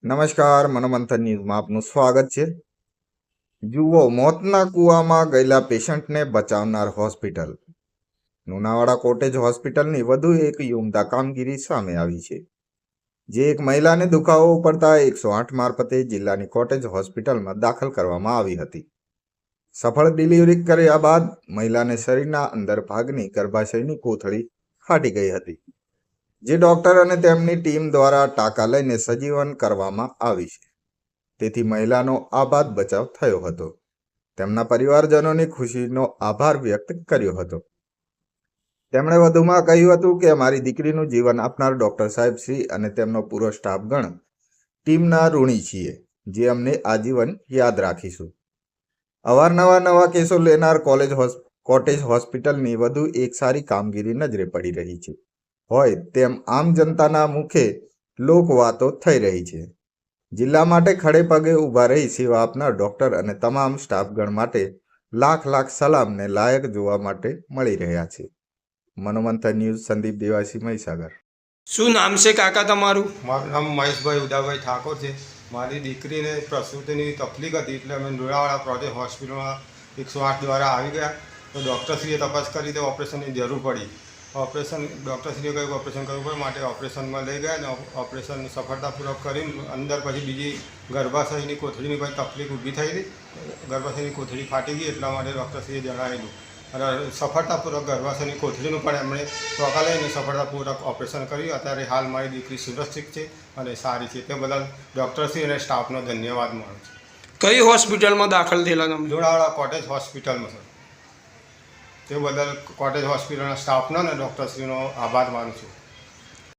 નમસ્કાર, મનોમંથન ન્યૂઝમાં આપનું સ્વાગત છે। જુઓ, મોતના કૂવામાં ગયેલા પેશન્ટને બચાવનાર હોસ્પિટલ। લુણાવાડા કોટેજ હોસ્પિટલની વધુ એક ઉમદા કામગીરી સામે આવી છે, જે એક મહિલાને દુખાવો પડતા 108 મારફતે જિલ્લાની કોટેજ હોસ્પિટલમાં દાખલ કરવામાં આવી હતી। સફળ ડિલિવરી કર્યા બાદ મહિલાને શરીરના અંદર ભાગની ગર્ભાશયની કોથળી ફાટી ગઈ હતી, જે ડોક્ટર અને તેમની ટીમ દ્વારા ટાંકા લઈને સજીવન કરવામાં આવી છે। તેથી મહિલાનો આબાદ બચાવ થયો હતો। તેમના પરિવારજનોની ખુશીનો આભાર વ્યક્ત કર્યો હતો। તેમણે વધુમાં કહ્યું હતું કે અમારી દીકરીનું જીવન આપનાર ડોક્ટર સાહેબ શ્રી અને તેમનો પૂરો સ્ટાફગણ ટીમના ઋણી છીએ, જે અમને આજીવન યાદ રાખીશું। અવારનવાર નવા કેસો લેનાર કોટેજ હોસ્પિટલની વધુ એક સારી કામગીરી નજરે પડી રહી છે હોય તેમ આમ જનતાના મુખે લોકવાતો થઈ રહી છે। જિલ્લા માટે ખડે પગે ઊભા રહી સેવા આપનાર ડોક્ટર અને તમામ સ્ટાફગણ માટે લાખ લાખ સલામને લાયક જોવા માટે મળી રહ્યા છે। મનોમંથન ન્યૂઝ, સંદીપ દેવાસી, મહીસાગર। શું નામ છે કાકા તમારું? મારું નામ મહેશભાઈ ઉદાભાઈ ઠાકોર છે। મારી દીકરીને પ્રસૂતિની તકલીફ હતી, એટલે અમે લુણાવાડા પ્રોજેક્ટ હોસ્પિટલમાં 108 દ્વારા આવી ગયા। તો ડૉક્ટરશ્રીએ તપાસ કરી તો ઓપરેશનની જરૂર પડી। ડૉક્ટરશ્રીએ કહ્યું ઓપરેશન કરવું પડે, માટે ઓપરેશનમાં લઈ ગયા અને ઓપરેશન સફળતાપૂર્વક કરીને અંદર પછી બીજી ગર્ભાશયની કોથળીની કોઈ તકલીફ ઊભી થઈ હતી। ગર્ભાશયની કોથળી ફાટી ગઈ, એટલા માટે ડૉક્ટરશ્રીએ જણાવેલું અને સફળતાપૂર્વક ગર્ભાશયની કોથળીનું પણ એમણે ટોકા લઈને સફળતાપૂર્વક ઓપરેશન કર્યું। અત્યારે હાલ મારી દીકરી સુરક્ષિત છે અને સારી છે, તે બદલ ડૉક્ટરશ્રી અને સ્ટાફનો ધન્યવાદ માનું છું। કઈ હોસ્પિટલમાં દાખલ થયેલા તમે? લુણાવાડા કોટેજ હોસ્પિટલમાં સર, તે બદલ કોટેજ હોસ્પિટલના સ્ટાફનો અને ડૉક્ટરશ્રીનો આભાર માનું છું।